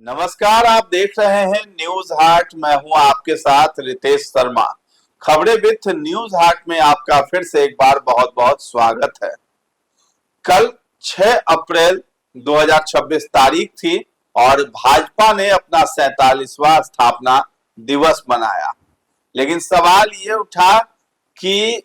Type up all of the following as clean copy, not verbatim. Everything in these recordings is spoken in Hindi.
नमस्कार, आप देख रहे हैं न्यूज हाट। मैं हूं आपके साथ रितेश शर्मा। खबरें विथ न्यूज हाट में आपका फिर से एक बार बहुत बहुत स्वागत है। कल 6 अप्रैल 2026 तारीख थी और भाजपा ने अपना 47वां स्थापना दिवस मनाया। लेकिन सवाल ये उठा कि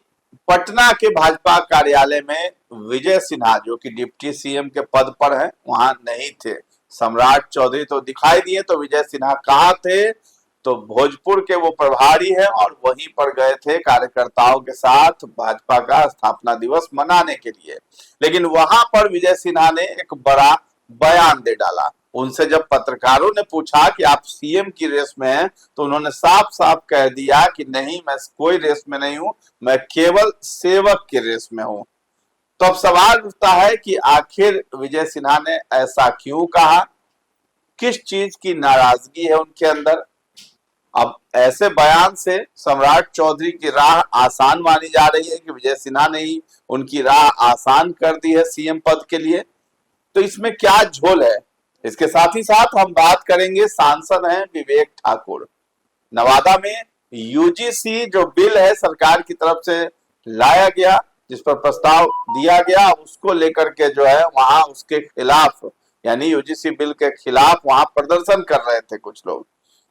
पटना के भाजपा कार्यालय में विजय सिन्हा, जो कि डिप्टी सीएम के पद पर हैं, वहां नहीं थे। सम्राट चौधरी तो दिखाई दिए, तो विजय सिन्हा कहाँ थे? तो भोजपुर के वो प्रभारी हैं और वहीं पर गए थे कार्यकर्ताओं के साथ भाजपा का स्थापना दिवस मनाने के लिए। लेकिन वहां पर विजय सिन्हा ने एक बड़ा बयान दे डाला। उनसे जब पत्रकारों ने पूछा कि आप सीएम की रेस में हैं, तो उन्होंने साफ साफ कह दिया कि नहीं, मैं कोई रेस में नहीं हूं, मैं केवल सेवक की रेस में हूं। तो अब सवाल उठता है कि आखिर विजय सिन्हा ने ऐसा क्यों कहा? किस चीज की नाराजगी है उनके अंदर? अब ऐसे बयान से सम्राट चौधरी की राह आसान मानी जा रही है कि विजय सिन्हा ने ही उनकी राह आसान कर दी है सीएम पद के लिए। तो इसमें क्या झोल है? इसके साथ ही साथ हम बात करेंगे, सांसद हैं विवेक ठाकुर। नवादा में यूजीसी जो बिल है सरकार की तरफ से लाया गया, जिस पर प्रस्ताव दिया गया, उसको लेकर के जो है वहां उसके खिलाफ, यानी यूजीसी बिल के खिलाफ वहां प्रदर्शन कर रहे थे कुछ लोग।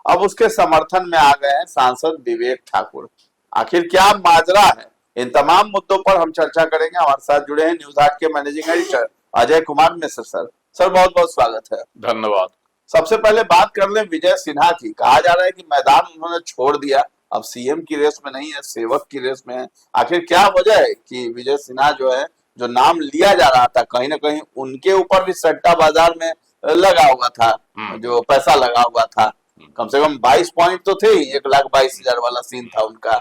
अब उसके समर्थन में आ गए हैं सांसद विवेक ठाकुर। आखिर क्या माजरा है? इन तमाम मुद्दों पर हम चर्चा करेंगे। हमारे साथ जुड़े हैं न्यूज हाट के managing editor Ajay Kumar Mishra sir. Sir, बहुत बहुत स्वागत है। धन्यवाद। सबसे पहले बात कर लें विजय सिन्हा की। कहा जा रहा है कि मैदान उन्होंने छोड़ दिया, अब सीएम की रेस में नहीं है, सेवक की रेस में है। आखिर क्या वजह है कि विजय सिन्हा जो है, जो नाम लिया जा रहा था, कहीं ना कहीं उनके ऊपर भी सट्टा बाजार में लगा हुआ था, जो पैसा लगा हुआ था, कम से कम 22 पॉइंट तो थे ही, 1,22,000 वाला सीन था उनका।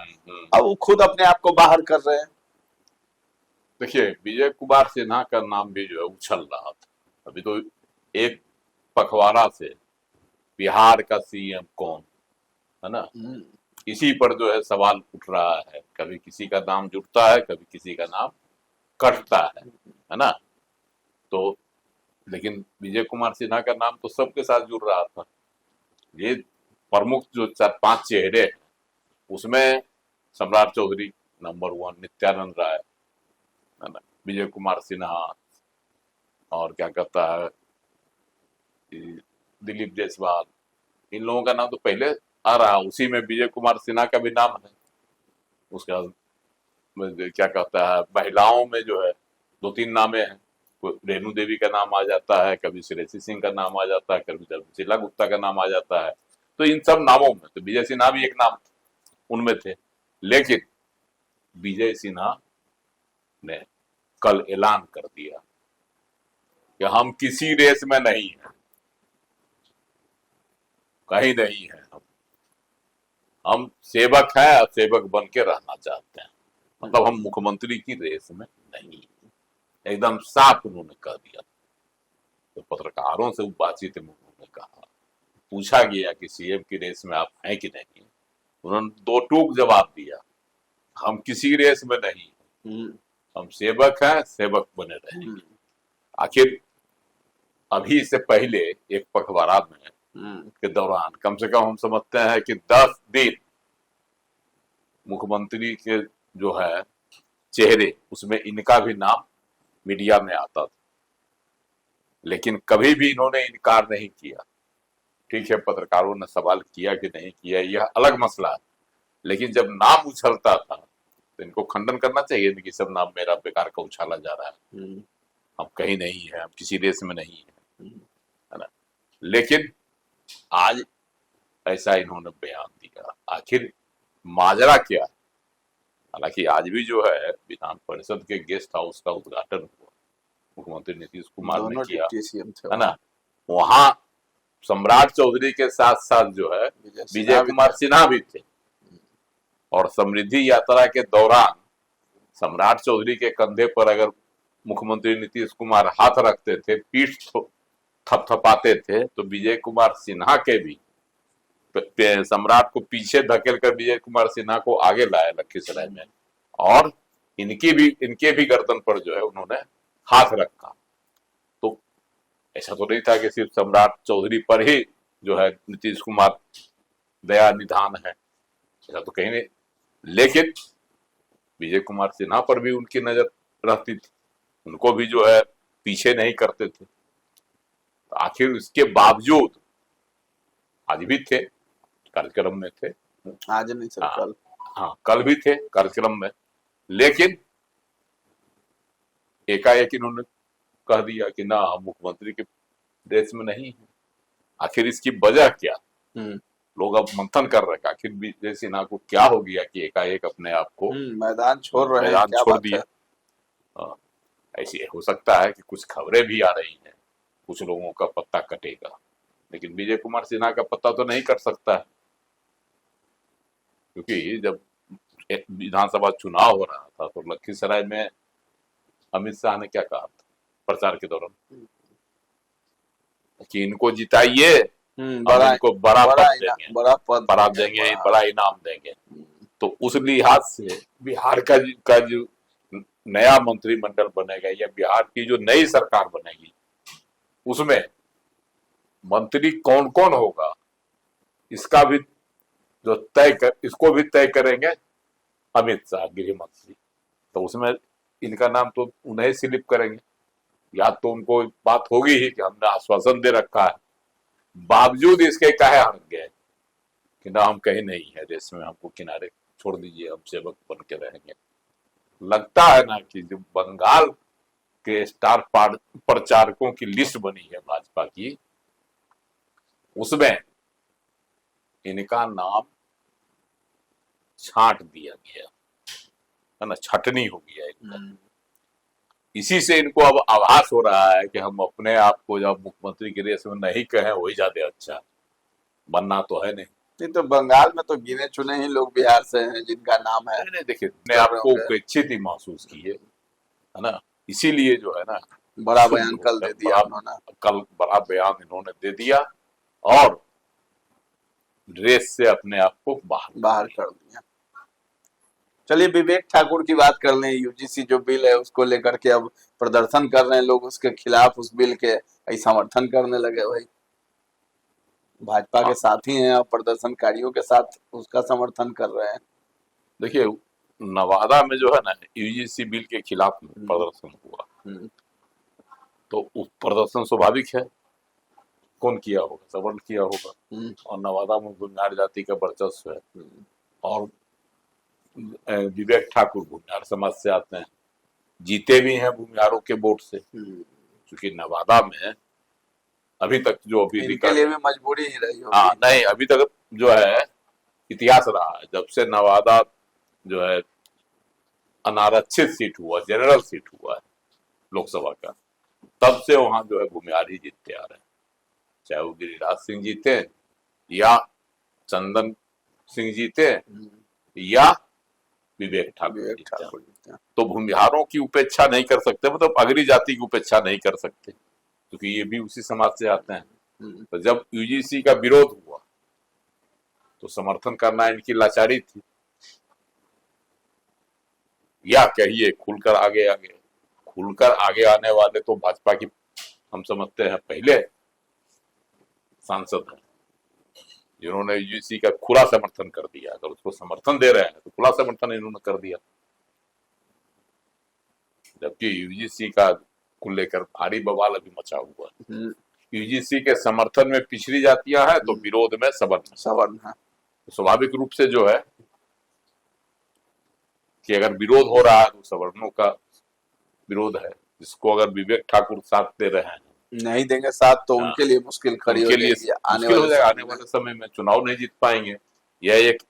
अब वो खुद अपने आप को बाहर कर रहे हैं। देखिए, विजय कुमार सिन्हा का नाम भी जो है उछल रहा था। अभी तो एक पखवाड़ा से बिहार का सीएम कौन, है ना, इसी पर जो है सवाल उठ रहा है। कभी किसी का नाम जुड़ता है, कभी किसी का नाम कटता है ना। तो लेकिन विजय कुमार सिन्हा का नाम तो सबके साथ जुड़ रहा था। ये प्रमुख जो 4-5 चेहरे हैं, उसमें सम्राट चौधरी नंबर 1, नित्यानंद राय, है ना, विजय कुमार सिन्हा, और क्या कहता है दिलीप जायसवाल, इन लोगों का नाम तो पहले आ रहा। उसी में विजय कुमार सिन्हा का भी नाम है। उसका क्या कहता है, महिलाओं में जो है 2-3 नामे हैं। रेणु देवी का नाम आ जाता है, कभी श्रेयसी सिंह का नाम आ जाता है, कभी शीला गुप्ता का नाम आ जाता है। तो इन सब नामों में तो विजय सिन्हा भी एक नाम उनमें थे। लेकिन विजय सिन्हा ने कल ऐलान कर दिया कि हम किसी रेस में नहीं हैं, कहीं नहीं है। हम सेवक हैं और सेवक बन के रहना चाहते हैं। मतलब हम मुख्यमंत्री की रेस में नहीं, एकदम साफ उन्होंने कह दिया। तो पत्रकारों से बातचीत में उन्होंने कहा, पूछा गया कि सीएम की रेस में आप हैं कि नहीं, उन्होंने 2 टूक जवाब दिया, हम किसी रेस में नहीं, हम सेवक हैं, सेवक बने रहेंगे। आखिर अभी से पहले एक पखवाड़ा में के दौरान कम से कम हम समझते हैं कि 10 दिन मुख्यमंत्री के जो है चेहरे, उसमें इनका भी नाम मीडिया में आता था, लेकिन कभी भी इन्होंने इनकार नहीं किया। ठीक है, पत्रकारों ने सवाल किया कि नहीं किया, यह अलग मसला है, लेकिन जब नाम उछलता था तो इनको खंडन करना चाहिए कि सब नाम मेरा बेकार का उछाला जा रहा है, हम कहीं नहीं है, हम किसी देश में नहीं है ना। लेकिन आज ऐसा इन्होंने बयान दिया। आखिर माजरा क्या है? हालांकि आज भी जो है विधान परिषद के गेस्ट हाउस का उद्घाटन हुआ, मुख्यमंत्री नीतीश कुमार ने किया, है ना। वहां सम्राट चौधरी के साथ साथ जो है विजय कुमार सिन्हा भी थे। और समृद्धि यात्रा के दौरान सम्राट चौधरी के कंधे पर अगर मुख्यमंत्री नीतीश कुमार हाथ रखते थे, पीठ थपथपाते थे, तो विजय कुमार सिन्हा के भी सम्राट को पीछे धकेल कर विजय कुमार सिन्हा को आगे लाया लखीसराय में, और इनके भी गर्दन पर जो है उन्होंने हाथ रखा। तो ऐसा तो नहीं था कि सिर्फ सम्राट चौधरी पर ही जो है नीतीश कुमार दया निधान है, ऐसा तो कहीं नहीं। लेकिन विजय कुमार सिन्हा पर भी उनकी नजर रहती थी, उनको भी जो है पीछे नहीं करते थे। तो आखिर इसके बावजूद आज भी थे, कार्यक्रम में थे। आज नहीं सर, हाँ, कल। हाँ कल भी थे कार्यक्रम में, लेकिन एकाएक इन्होंने कह दिया कि ना, हम मुख्यमंत्री के देश में नहीं है। आखिर इसकी वजह क्या? लोग अब मंथन कर रहे हैं कि आखिर विजय सिन्हा को क्या हो गया कि एकाएक अपने आप को मैदान छोड़ रहे हैं, मैदान क्या छोड़ बात दिया। है? हाँ, ऐसी हो सकता है कि कुछ खबरें भी आ रही हैं, कुछ लोगों का पत्ता कटेगा, लेकिन विजय कुमार सिन्हा का पत्ता तो नहीं कट सकता है, क्योंकि जब विधानसभा चुनाव हो रहा था तो लखीसराय में अमित शाह ने क्या कहा था प्रचार के दौरान कि इनको जिताइए, हम इनको बड़ा पद देंगे, बड़ा देंगे, बड़ा इनाम देंगे। तो उस लिहाज से बिहार का जो नया मंत्रिमंडल बनेगा या बिहार की जो नई सरकार बनेगी, उसमें मंत्री कौन कौन होगा, इसका भी जो इसको भी तय करेंगे अमित शाह गृह मंत्री। तो उसमें इनका नाम तो उन्हें स्लिप करेंगे, या तो उनको बात होगी ही कि हमने आश्वासन दे रखा है, बावजूद इसके काहे हट गए कि ना, हम कहीं नहीं है देश में, हमको किनारे छोड़ दीजिए, हम सेवक बन के रहेंगे। लगता है ना कि जो बंगाल के स्टार प्रचारकों की लिस्ट बनी है भाजपा की, उसमें इनका नाम छांट दिया गया है ना, छटनी हो गया एकदम। इसी से इनको अब आभास हो रहा है कि हम अपने आप को जब मुख्यमंत्री की रेस में नहीं कहें वही ज्यादा अच्छा, बनना तो है नहीं। तो बंगाल में तो गिने चुने ही लोग बिहार से हैं जिनका नाम है। नहीं देखिए, अपने आपको उपेक्षित ही महसूस किए, है ना, इसीलिए जो है ना बड़ा बयान कल दे दिया उन्होंने। कल बड़ा बयान इन्होंने दे दिया और रेस से अपने आप को बाहर कर दिया। चलिए विवेक ठाकुर की बात कर लें। यूजीसी जो बिल है उसको लेकर के अब प्रदर्शन कर रहे हैं लोग, उसके खिलाफ, उस बिल के समर्थन करने लगे। भाई भाजपा के साथी हैं और प्रदर्शनकारियों के साथ उसका समर्थन कर रहे हैं। देखिए, नवादा में जो है ना यूजीसी बिल के खिलाफ प्रदर्शन हुआ, तो प्रदर्शन स्वाभाविक है, कौन किया होगा, सवर्ण किया होगा, और नवादा में भूमिहार जाति का वर्चस्व है, और विवेक ठाकुर भूमिहार समाज से आते हैं, जीते भी हैं भूमिहारों के वोट से, क्योंकि नवादा में अभी तक जो अभी इनके लिए भी मजबूरी ही रही होगी। हाँ नहीं, अभी तक जो है इतिहास रहा है, जब से नवादा जो है अनारक्षित सीट हुआ, जनरल सीट हुआ है लोकसभा का, तब से वहां जो है भूमिहार ही जीतते आ रहे हैं, चाहे वो गिरिराज सिंह जीते या चंदन सिंह जीते या विवेक ठाकुर जीते। तो भूमिहारों की उपेक्षा नहीं कर सकते, मतलब अगली जाति की उपेक्षा नहीं कर सकते, क्योंकि ये भी उसी समाज से आते हैं। तो जब यूजीसी का विरोध हुआ तो समर्थन करना इनकी लाचारी थी, या कहिए खुलकर आगे आने वाले तो भाजपा की हम समझते हैं पहले सांसद हैं जिन्होंने यूजीसी का खुला समर्थन कर दिया। अगर उसको समर्थन दे रहे हैं तो खुला समर्थन इन्होंने कर दिया, जबकि यूजीसी का को लेकर भारी बवाल अभी मचा हुआ है। यूजीसी के समर्थन में पिछड़ी जातियां हैं तो विरोध में सवर्ण है। तो स्वाभाविक रूप से जो है कि अगर विरोध हो रहा है तो सवर्णों का विरोध है, जिसको अगर विवेक ठाकुर साथ दे रहे हैं, नहीं देंगे साथ तो उनके लिए मुश्किल खड़ी हो जाएगी। आने वाले समय में चुनाव नहीं जीत पाएंगे। यह एक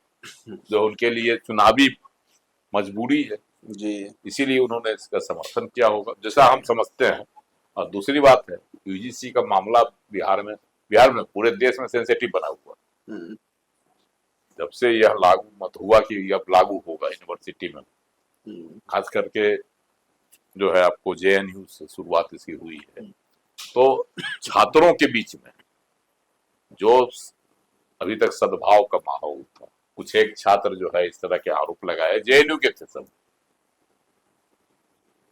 जो उनके लिए चुनावी मजबूरी है जी, इसीलिए उन्होंने इसका समर्थन किया होगा, जैसा हम समझते हैं। और दूसरी बात है, यूजीसी का मामला बिहार में पूरे देश में सेंसिटिव बना हुआ, जब से यह लागू मत हुआ कि अब लागू होगा यूनिवर्सिटी में, खास करके जो है आपको जेएनयू से शुरुआत इसकी हुई है, तो छात्रों के बीच में जो अभी तक सद्भाव का माहौल था, कुछ एक छात्र जो है इस तरह के आरोप लगाए, जेएनयू के थे सब,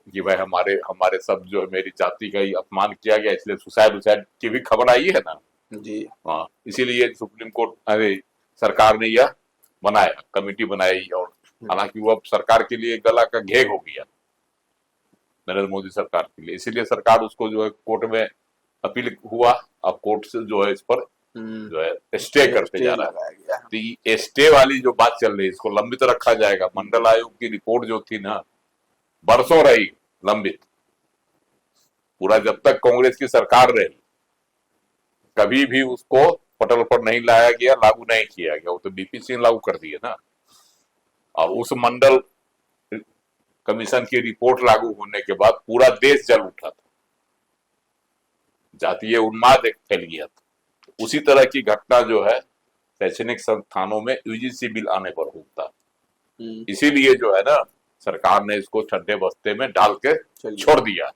कि भाई हमारे सब जो है मेरी जाति का ही अपमान किया गया, इसलिए सुसाइड की भी खबर आई है ना, जी। हाँ, इसीलिए सुप्रीम कोर्ट अरे सरकार ने यह बनाया, कमेटी बनाई, और हालांकि वो अब सरकार के लिए गला का घेग हो गया, नरेंद्र मोदी सरकार के लिए, इसीलिए सरकार उसको जो है कोर्ट में अपील हुआ। अब कोर्ट से जो है इस पर जो है स्टे करते जा रहा लगाया गया। है। तो ये स्टे वाली जो बात चल रही है इसको लंबित रखा जाएगा। मंडल आयोग की रिपोर्ट जो थी ना, बरसों रही लंबित, पूरा जब तक कांग्रेस की सरकार रही कभी भी उसको पटल पर नहीं लाया गया, लागू नहीं किया गया। वो तो बीपी सिंह लागू कर दिए ना। और उस मंडल कमीशन की रिपोर्ट लागू होने के बाद पूरा देश जल उठा था, जातीय उन्माद एक फैल गया था। उसी तरह की घटना जो है शैक्षणिक संस्थानों में यूजीसी बिल आने पर होता, इसीलिए जो है ना सरकार ने इसको ठंडे बस्ते में डाल के छोड़ दिया।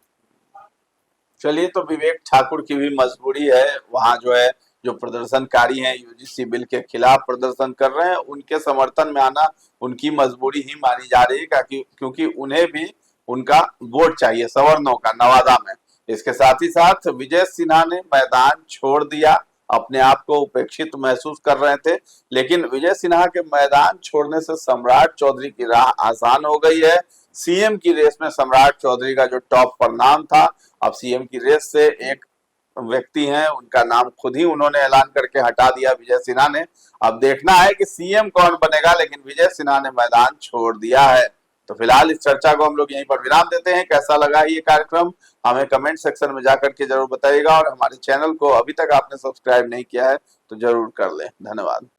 चलिए, तो विवेक ठाकुर की भी मजबूरी है, वहां जो है जो प्रदर्शनकारी हैं यूजीसी बिल के खिलाफ प्रदर्शन कर रहे हैं, उनके समर्थन में आना उनकी मजबूरी ही मानी जा रही है, क्योंकि उन्हें भी उनका वोट चाहिए सवर्णों का नवादा में। इसके साथ ही साथ विजय सिन्हा ने मैदान छोड़ दिया, अपने आप को उपेक्षित महसूस कर रहे थे, लेकिन विजय सिन्हा के मैदान छोड़ने से सम्राट चौधरी की राह आसान हो गई है। सीएम की रेस में सम्राट चौधरी का जो टॉप पर नाम था, अब सीएम की रेस से एक व्यक्ति हैं, उनका नाम खुद ही उन्होंने ऐलान करके हटा दिया विजय सिन्हा ने। अब देखना है कि सीएम कौन बनेगा, लेकिन विजय सिन्हा ने मैदान छोड़ दिया है। तो फिलहाल इस चर्चा को हम लोग यहीं पर विराम देते हैं। कैसा लगा ये कार्यक्रम हमें कमेंट सेक्शन में जाकर के जरूर बताइएगा, और हमारे चैनल को अभी तक आपने सब्सक्राइब नहीं किया है तो जरूर कर लें। धन्यवाद।